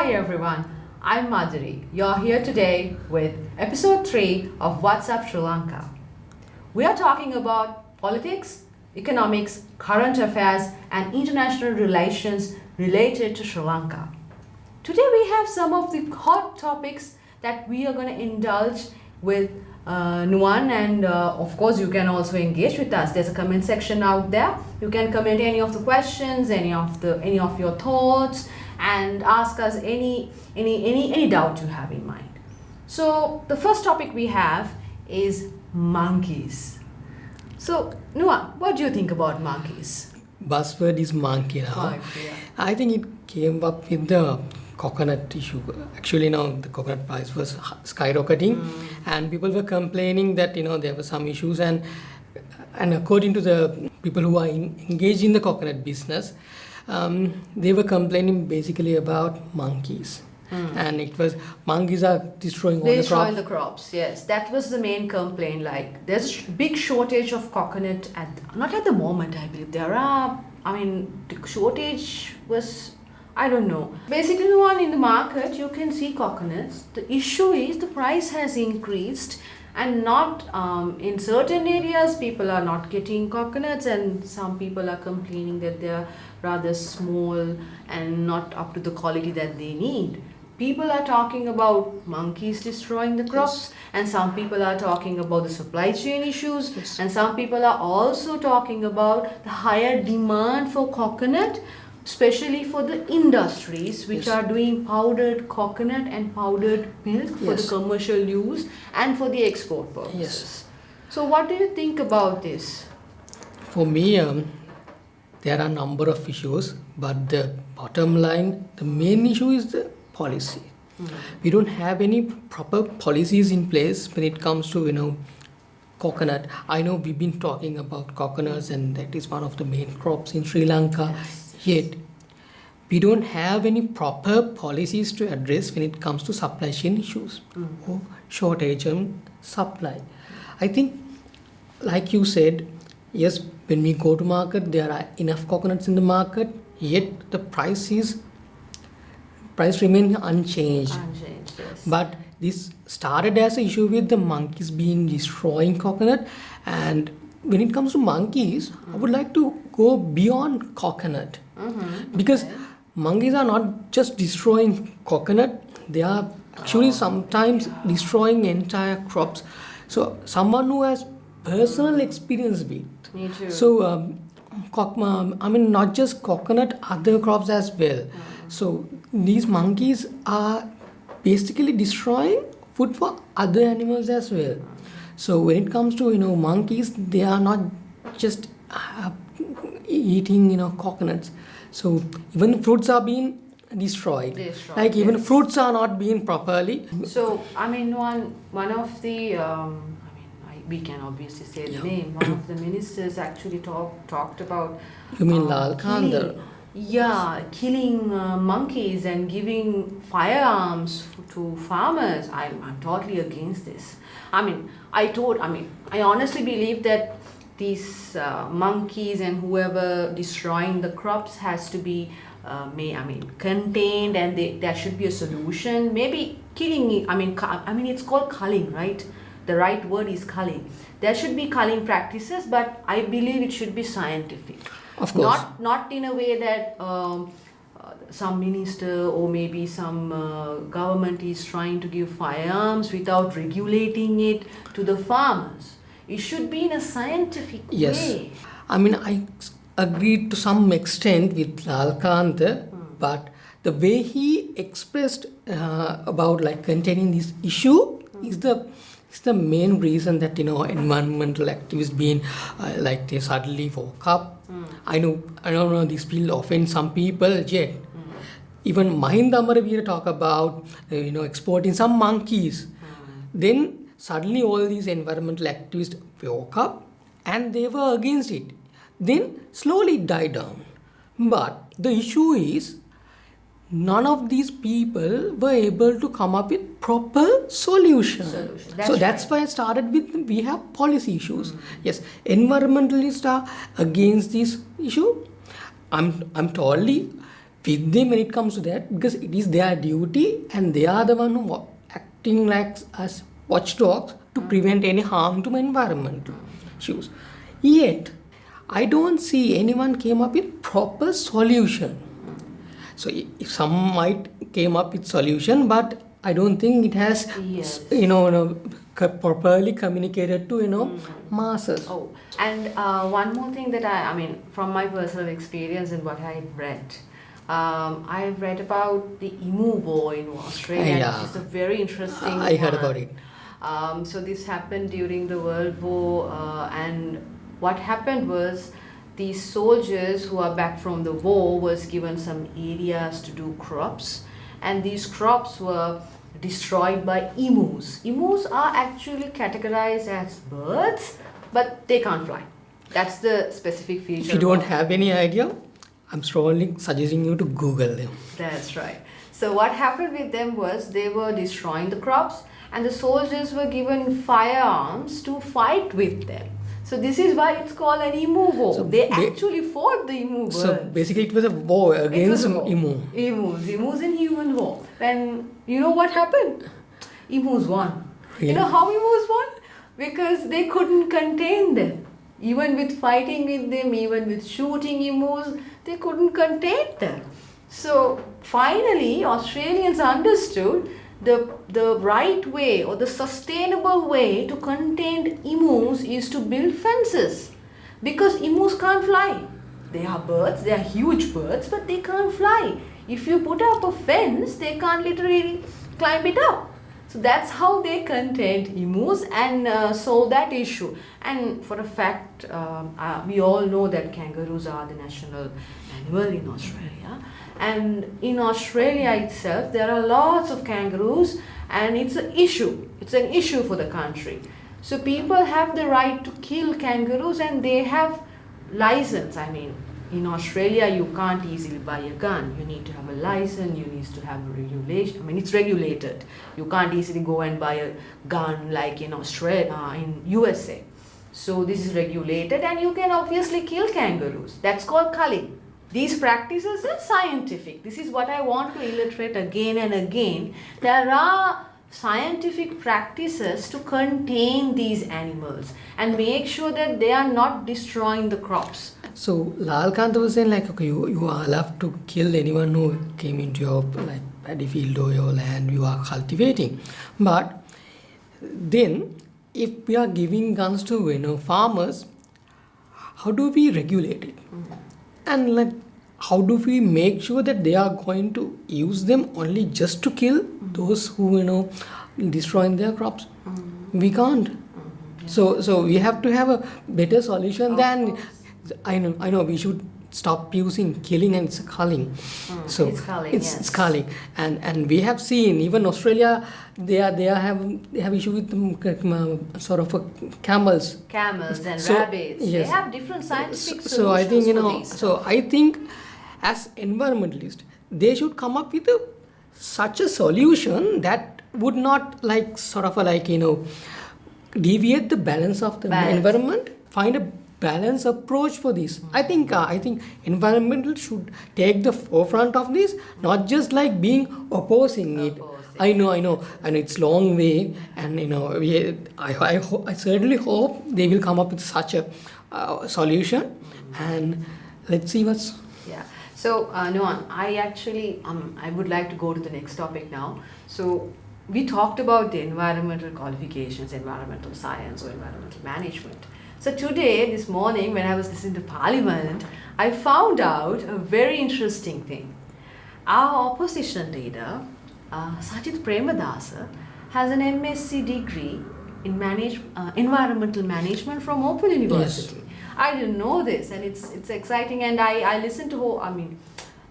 Hi everyone, I'm Madhuri. You're here today with episode 3 of What's Up Sri Lanka. We are talking about politics, economics, current affairs, and international relations related to Sri Lanka. Today we have some of the hot topics that we are going to indulge with Nuan, and of course you can also engage with us. There's a comment section out there. You can comment any of the questions, any of your thoughts, and ask us any doubt you have in mind. So the first topic we have is monkeys. So Nuan, what do you think about monkeys? Buzzword is monkey now. Monkey, yeah. I think it came up with the coconut issue. Actually, now the coconut price was skyrocketing, and people were complaining that there were some issues, and according to the people who are engaged in the coconut business, they were complaining basically about monkeys. And it was monkeys are destroying The crops. Yes, that was the main complaint. Like there's a big shortage of coconut not at the moment. I believe there are. The shortage was, I don't know. Basically, in the market you can see coconuts. The issue is the price has increased, and not in certain areas people are not getting coconuts, and some people are complaining that they are rather small and not up to the quality that they need. People are talking about monkeys destroying the crops, and some people are talking about the supply chain issues, and some people are also talking about the higher demand for coconut, especially for the industries which are doing powdered coconut and powdered milk for the commercial use and for the export purposes. Yes. So what do you think about this? For me, there are a number of issues, but the bottom line, the main issue is the policy. We don't have any proper policies in place when it comes to coconut. I know we've been talking about coconuts, and that is one of the main crops in Sri Lanka. Yet we don't have any proper policies to address when it comes to supply chain issues or shortage and supply. I think, like you said, yes, when we go to market, there are enough coconuts in the market, yet the price remains unchanged. Yes. But this started as an issue with the monkeys being destroying coconut, and when it comes to monkeys, I would like to go beyond coconut, because monkeys are not just destroying coconut, they are actually sometimes destroying entire crops. So someone who has personal experience with. Me too. So not just coconut, other crops as well. So these monkeys are basically destroying food for other animals as well. So when it comes to monkeys, they are not just eating coconuts. So even fruits are being destroyed. Even fruits are not being properly. So one of the we can obviously say the name. One of the ministers actually talked about. You mean Lal Khan? Killing monkeys and giving firearms to farmers. I'm totally against this. I honestly believe that these monkeys and whoever destroying the crops has to be contained, and there should be a solution. Maybe killing. It's called culling, right? The right word is culling. There should be culling practices, but I believe it should be scientific. Of course. Not in a way that some minister or maybe some government is trying to give firearms without regulating it to the farmers. It should be in a scientific way. I agreed to some extent with Lalkant, but the way he expressed about containing this issue is the main reason that environmental activists being they suddenly woke up. I don't know, this will offend some people yet. Even Mahinda Amaravira talk about exporting some monkeys. Then suddenly all these environmental activists woke up and they were against it. Then slowly it died down. But the issue is, none of these people were able to come up with proper solution. That's why I started with, we have policy issues. Yes, environmentalists are against this issue. I'm totally with them when it comes to that, because it is their duty and they are the one who are acting like as watchdogs to prevent any harm to my environment issues. Yet, I don't see anyone came up with proper solution. So if some might came up with solution, but I don't think it has, Yes. properly communicated to masses. Oh, and one more thing that I mean, from my personal experience and what I've read, I've read about the emu war in Australia, Yeah. which is a very interesting. I heard one. about it. So this happened during the World War, and what happened was these soldiers who are back from the war was given some areas to do crops, and these crops were destroyed by emus. Emus are actually categorized as birds, but they can't fly. That's the specific feature. If you don't of- have any idea, I'm strongly suggesting you to Google them. That's right. So what happened with them was they were destroying the crops, and the soldiers were given firearms to fight with them. So this is why it's called an emu war. So they ba- actually fought the emu birds. So basically, it was a war It was against a war. emu. Emus in human war. When you know what happened? Emus won. Really? You know how emus won? Because they couldn't contain them. Even with fighting with them, even with shooting emus, they couldn't contain them. So finally, Australians understood the right way or the sustainable way to contain emus is to build fences, because emus can't fly. They are birds, they are huge birds, but they can't fly. If you put up a fence, they can't literally climb it up. So that's how they contained emus and solved that issue. And for a fact, we all know that kangaroos are the national animal in Australia. And in Australia itself, there are lots of kangaroos, and it's an issue. It's an issue for the country. So people have the right to kill kangaroos, and they have license. I mean, in Australia, you can't easily buy a gun. You need to have a license. You need to have a regulation. I mean, it's regulated. You can't easily go and buy a gun like in Australia, in USA. So this is regulated, and you can obviously kill kangaroos. That's called culling. These practices are scientific. This is what I want to illustrate again and again. There are scientific practices to contain these animals and make sure that they are not destroying the crops. So Lal Kanta was saying like, okay, you are allowed to kill anyone who came into your like paddy field or your land you are cultivating. But then if we are giving guns to farmers, how do we regulate it? And like, how do we make sure that they are going to use them only just to kill those who destroying their crops? We can't. So we have to have a better solution than I know we should stop using killing and it's culling. So it's culling, it's yes. culling, and we have seen even Australia they have issue with sort of camels. Camels and So, rabbits, yes. they have different scientific solutions So I think for these. so I think as environmentalists they should come up with such a solution that would not deviate the balance of the Balance. environment, find a balanced approach for this. I think environmental should take the forefront of this, not just like being opposing it. I know, and it's long way, and I certainly hope they will come up with such a solution, and let's see what's. Yeah. So, Nuan, I would like to go to the next topic now. So, we talked about the environmental qualifications, environmental science or environmental management. So today, this morning, when I was listening to Parliament, I found out a very interesting thing. Our opposition leader, Sajith Premadasa, has an MSc degree in environmental management from Open University. Yes. I didn't know this, and it's exciting. And I listened to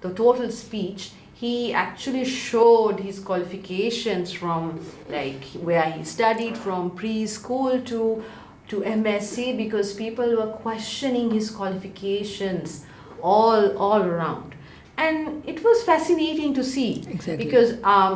the total speech. He actually showed his qualifications from like where he studied from preschool to MSc, because people were questioning his qualifications all around. And it was fascinating to see. Exactly. Because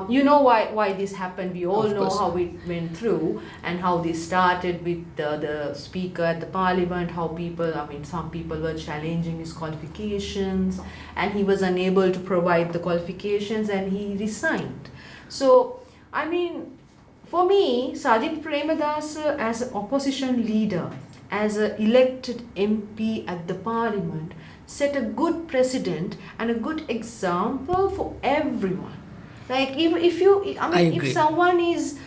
you know why this happened. We all Of know course. how it went through and how this started with the speaker at the parliament, how people, I mean, some people were challenging his qualifications and he was unable to provide the qualifications and he resigned. So, I mean, for me, Sajid Premadasa as an opposition leader, as an elected MP at the parliament, set a good precedent and a good example for everyone. Like if you, I mean, if agree. someone is,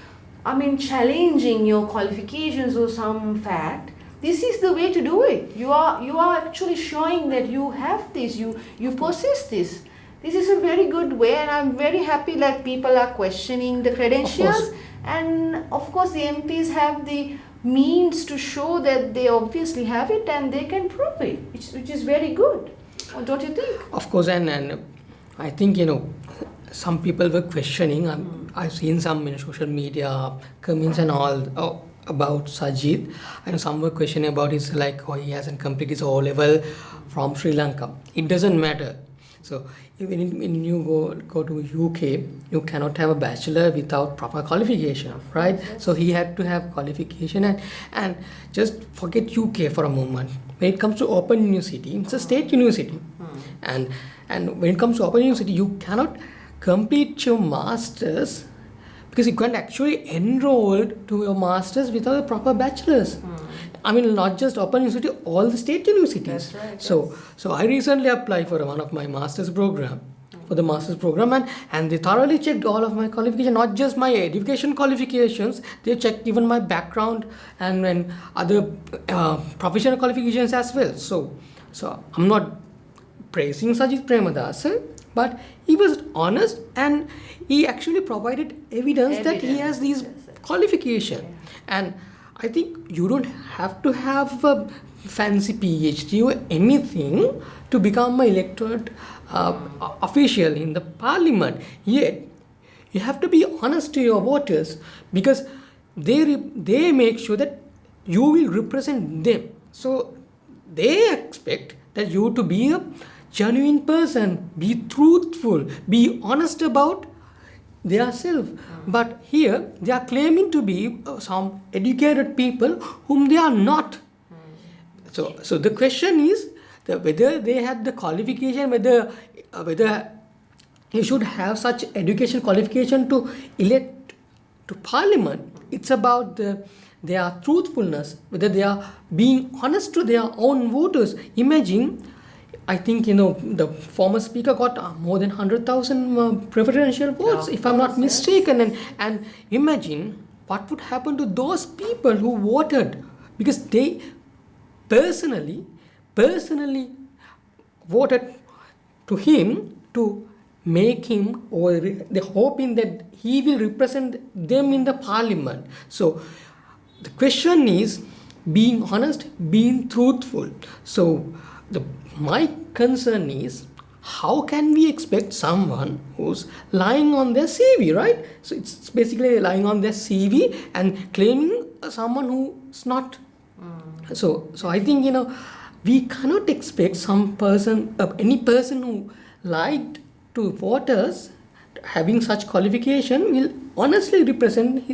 I mean, challenging your qualifications or some fact, this is the way to do it. You are actually showing that you have this, you possess this. This is a very good way, and I'm very happy that people are questioning the credentials. And of course, the MPs have the means to show that they obviously have it and they can prove it, which is very good. Don't you think? Of course, and I think, some people were questioning. I've seen some in social media comments and all about Sajid. I know some were questioning about his, like, oh, he hasn't completed his O level from Sri Lanka. It doesn't matter. So even when you go to UK, you cannot have a bachelor without proper qualification, right? So he had to have qualification, and just forget UK for a moment. When it comes to Open University, it's a state university, and when it comes to Open University, you cannot complete your masters because you can't actually enroll to your masters without a proper bachelor's. I mean, not just Open University, all the state universities. That's right, So I recently applied for one of my master's program, for the master's program, and they thoroughly checked all of my qualifications, not just my education qualifications. They checked even my background and other professional qualifications as well. So I'm not praising Sajid Premadasa, but he was honest and he actually provided evidence that he has these qualifications. And I think you don't have to have a fancy PhD or anything to become an elected official in the parliament. Yet, you have to be honest to your voters because they make sure that you will represent them. So they expect that you to be a genuine person, be truthful, be honest about their self. But here they are claiming to be some educated people whom they are not. So the question is whether they have the qualification, whether you should have such education qualification to elect to parliament. It's about their truthfulness, whether they are being honest to their own voters. Imagine, I think the former speaker got more than 100,000 preferential votes, if I'm not mistaken. And imagine what would happen to those people who voted, because they personally voted to him to make him, or they're hoping that he will represent them in the parliament. So the question is being honest, being truthful. So my concern is, how can we expect someone who's lying on their CV, right? So it's basically lying on their CV and claiming someone who's not. So I think we cannot expect some person, any person who lied to voters, having such qualification, will honestly represent.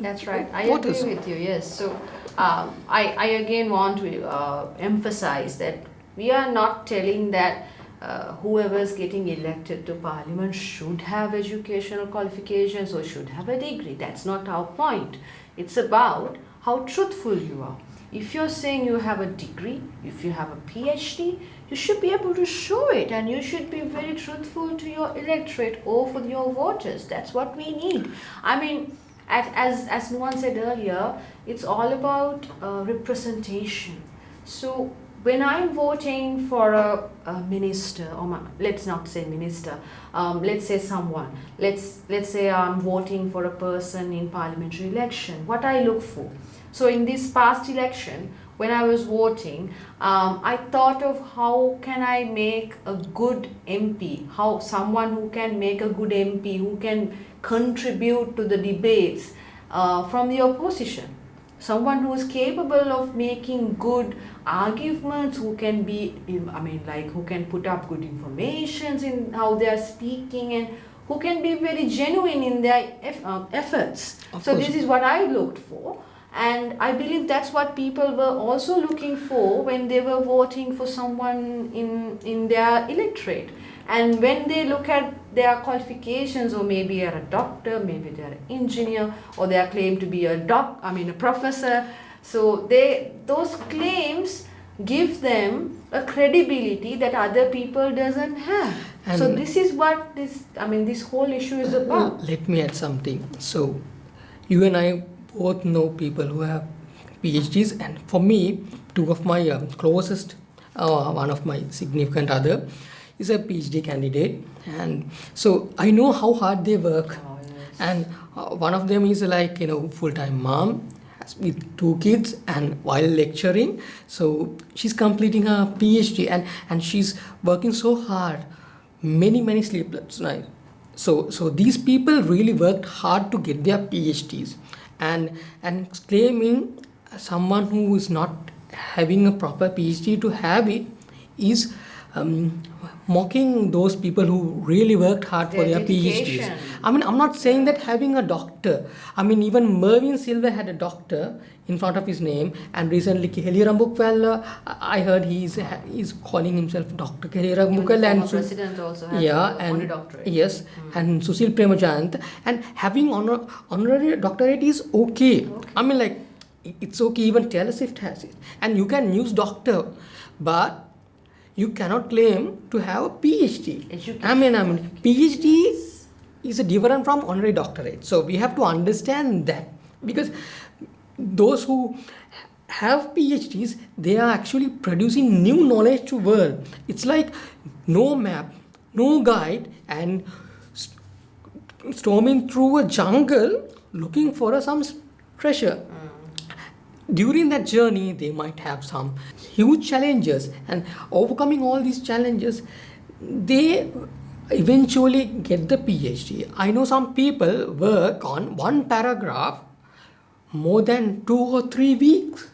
That's right. I voters. agree with you. Yes. So I again want to emphasize that we are not telling that whoever is getting elected to parliament should have educational qualifications or should have a degree. That's not our point. It's about how truthful you are. If you're saying you have a degree, if you have a PhD, you should be able to show it, and you should be very truthful to your electorate or for your voters. That's what we need. I mean, as Nuwan said earlier, it's all about representation. So when I'm voting for a minister, or let's not say minister, let's say someone, let's say I'm voting for a person in parliamentary election, what I look for. So in this past election, when I was voting, I thought of how can I make a good MP, how someone who can make a good MP, who can contribute to the debates from the opposition. someone who is capable of making good arguments, who can be, I mean, like who can put up good informations in how they are speaking, and who can be very genuine in their efforts. Of So course. this is what I looked for, and I believe that's what people were also looking for when they were voting for someone in their electorate. And when they look at their qualifications, or maybe they're a doctor, maybe they're an engineer, or they are claimed to be a professor. So those claims give them a credibility that other people doesn't have. So And- this is what this whole issue is about. Let me add something. So, you and I both know people who have PhDs, and for me, two of my closest, one of my significant other, is a PhD candidate, and so I know how hard they work. Oh, yes. And one of them is like full-time mom with two kids, and while lecturing, so she's completing her PhD, and she's working so hard, many sleepless nights. So these people really worked hard to get their PhDs, and claiming someone who is not having a proper PhD to have it is mocking those people who really worked hard for Their their dedication. PhDs. I mean, I'm not saying that having a doctor. I mean, even Mervyn Silver had a doctor in front of his name, and recently Kelly Rambukwala, I heard he's calling himself Dr. Kelly Even the Rambukwala, former and president also has yeah, a and doctorate. yes, and Susil Premajant, and having honorary doctorate is okay. I mean, like, it's okay. Even Taylor Swift has it, and you can use doctor, but you cannot claim to have a PhD. Education. I mean, PhD is a different from honorary doctorate. So we have to understand that, because those who have PhDs, they are actually producing new knowledge to world. It's like no map, no guide, and storming through a jungle looking for some treasure. During that journey, they might have some huge challenges, and overcoming all these challenges, they eventually get the PhD. I know some people work on one paragraph more than 2 or 3 weeks,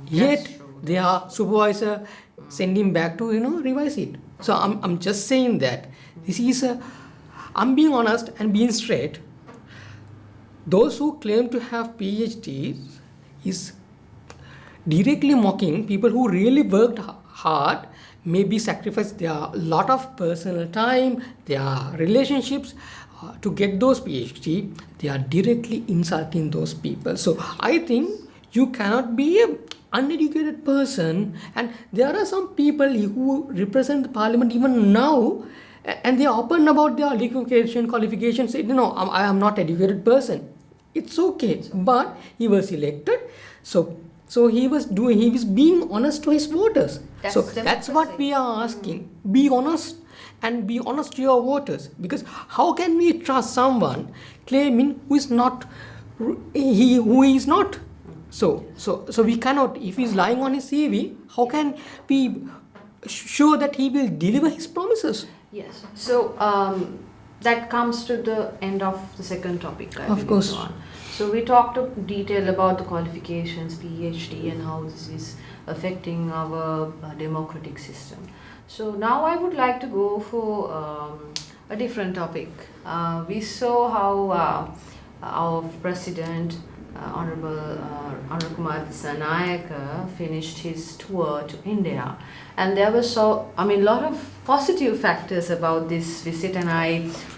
yet That's true. their supervisor send him back to revise it. So I'm just saying that this is I'm being honest and being straight. Those who claim to have PhDs is directly mocking people who really worked hard, maybe sacrificed their lot of personal time, their relationships to get those PhD. They are directly insulting those people. So I think you cannot be a uneducated person, and there are some people who represent the parliament even now, and they are open about their qualifications, say, I am not educated person. It's okay, but he was elected, so he was being honest to his voters. So that's what we are asking. Be honest, and be honest to your voters, because how can we trust someone claiming who is not? So we cannot. If he's lying on his CV, how can we sure that he will deliver his promises? Yes. So that comes to the end of the second topic. Of course. So we talked in detail about the qualifications, PhD, and how this is affecting our democratic system. So now I would like to go for a different topic. We saw how our president, Honorable Kumar Dissanayake, finished his tour to India, and there was a lot of positive factors about this visit. And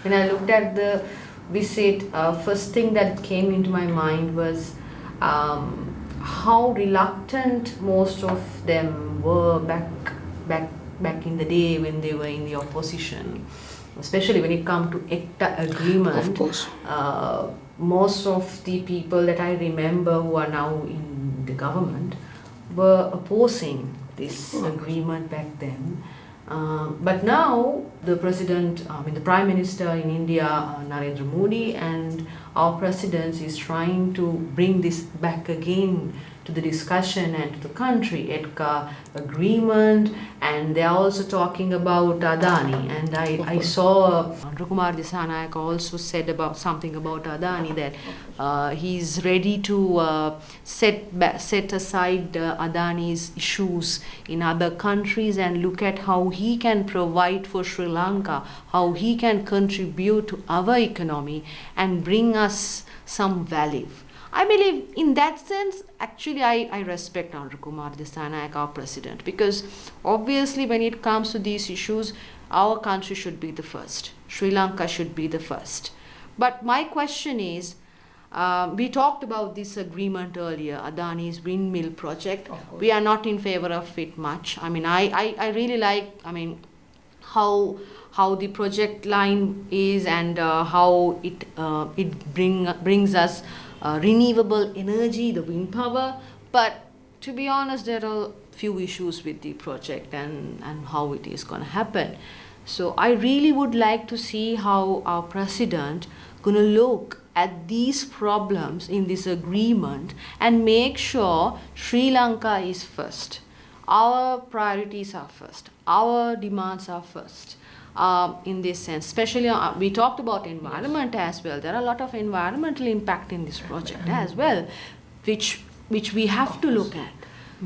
when I looked at the visit, first thing that came into my mind was how reluctant most of them were back in the day when they were in the opposition, especially when it comes to ECTA agreement. Of course. Most of the people that I remember who are now in the government were opposing this agreement back then. But now the the Prime Minister in India, Narendra Modi, and our president is trying to bring this back again to the discussion and to the country. EDCA agreement, and they are also talking about Adani. And I saw Andhra Kumar Disanayak also said about something about Adani, that he's ready to set aside Adani's issues in other countries and look at how he can provide for Sri Lanka, how he can contribute to our economy and bring us some value. I believe in that sense, actually, I respect Andhra Kumar Disanayak, our president, because obviously when it comes to these issues, our country should be the first. Sri Lanka should be the first. But my question is, we talked about this agreement earlier, Adani's windmill project. We are not in favor of it much. I mean, I really like, how the project line is, and how it brings us renewable energy, the wind power. But to be honest, there are few issues with the project and how it is going to happen. So I really would like to see how our president going to look at these problems in this agreement and make sure Sri Lanka is first. Our priorities are first. Our demands are first. In this sense, especially we talked about environment as well. There are a lot of environmental impact in this project as well, which we have to look at.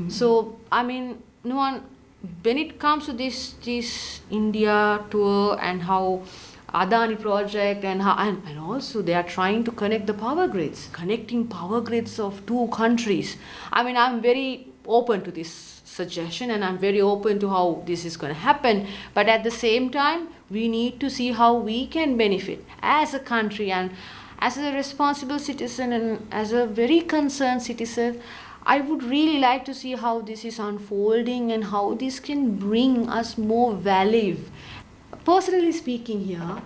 So when it comes to this India tour and how Adani project and also they are trying to connect the power grids, connecting power grids of two countries. I'm very open to this suggestion, and I'm very open to how this is going to happen. But at the same time, we need to see how we can benefit as a country, and as a responsible citizen and as a very concerned citizen. I would really like to see how this is unfolding and how this can bring us more value. Personally speaking here,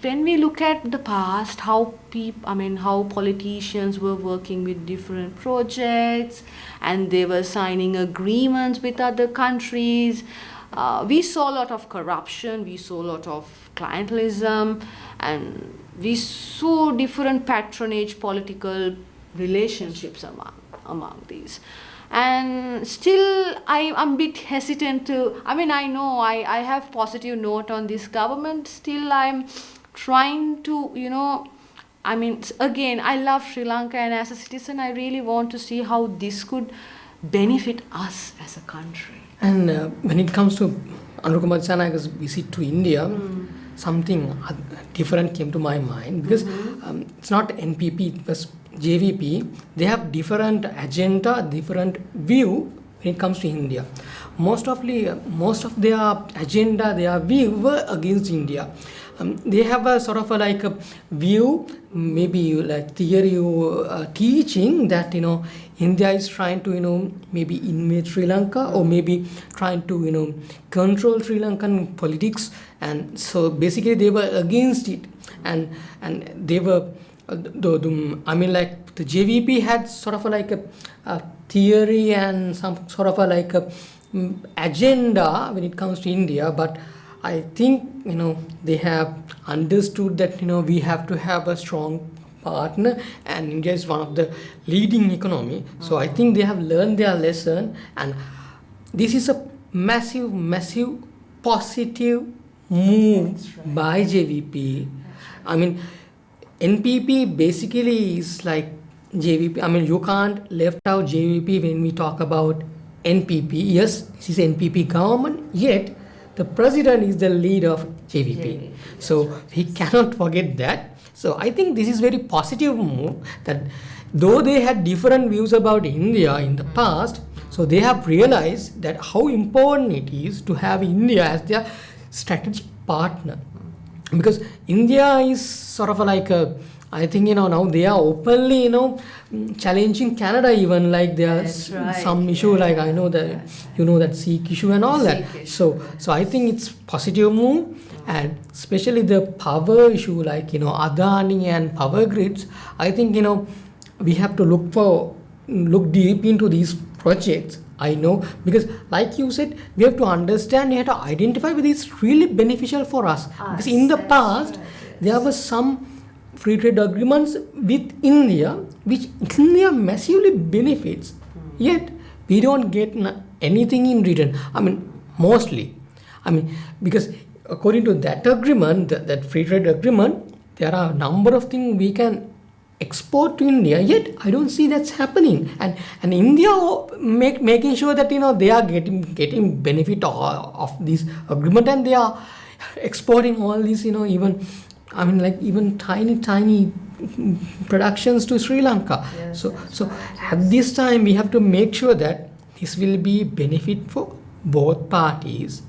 when we look at the past, how politicians were working with different projects and they were signing agreements with other countries, we saw a lot of corruption, we saw a lot of clientelism, and we saw different patronage political relationships among these. And still I'm a bit hesitant to, I know I have positive note on this government, still I'm trying to, again, I love Sri Lanka, and as a citizen, I really want to see how this could benefit us as a country. And when it comes to Andhra Kumar Dissanayaka's visit to India, something different came to my mind, because it's not NPP, it was JVP. They have different agenda, different view when it comes to India. Most of their agenda, their view were against India. They have a sort of a view, maybe like theory teaching that India is trying to maybe invade Sri Lanka, or maybe trying to control Sri Lankan politics, and so basically they were against it, and they were the JVP had sort of a theory and some sort of a agenda when it comes to India. But I think they have understood that we have to have a strong partner, and India is one of the leading economy. So I think they have learned their lesson, and this is a massive positive move by JVP. NPP basically is like JVP. You can't left out JVP when we talk about NPP. Yes, this is NPP government, yet the president is the leader of JVP. So we cannot forget that. So I think this is very positive move, that though they had different views about India in the past, so they have realized that how important it is to have India as their strategic partner. Because India is sort of I think now they are openly challenging Canada, even like there's some issue, like I know that that Sikh issue and all that. So I think it's positive move, and especially the power issue, like Adani and power grids. I think we have to look deep into these projects. I know, because like you said, we have to understand, we have to identify whether it's really beneficial for us. Because in the past, there was some free trade agreements with India, which India massively benefits, yet we don't get anything in return. I mean, mostly. I mean, because according to that agreement, that free trade agreement, there are a number of things we can export to India, yet I don't see that's happening. And India making sure that they are getting benefit of this agreement, and they are exporting all these even, I mean, like even tiny productions to Sri Lanka. Yes, so that's so right, at yes. this time we have to make sure that this will be benefit for both parties.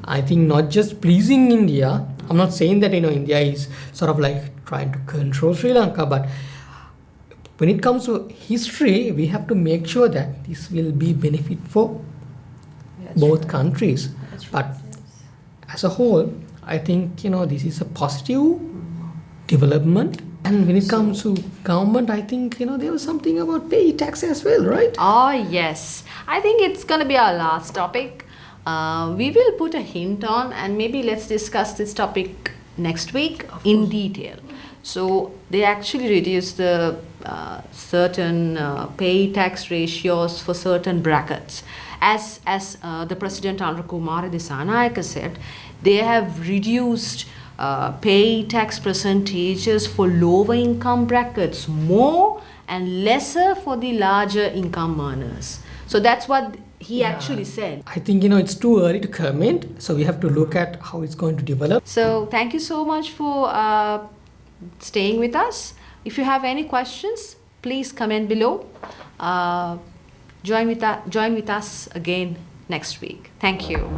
I think not just pleasing India. I'm not saying that India is sort of like trying to control Sri Lanka, but when it comes to history, we have to make sure that this will be benefit for That's both right. countries. That's But right, yes. as a whole, I think this is a positive development. And when it comes to government, I think there was something about pay tax as well, right? Oh, yes. I think it's going to be our last topic. We will put a hint on, and maybe let's discuss this topic next week in detail. So they actually reduced the certain pay tax ratios for certain brackets. As the President Andra Kumara Disanayaka said, they have reduced pay tax percentages for lower income brackets more and lesser for the larger income earners. So that's what he actually said. I think it's too early to comment, so we have to look at how it's going to develop. So thank you so much for staying with us. If you have any questions, please comment below. Join with us again next week. Thank you.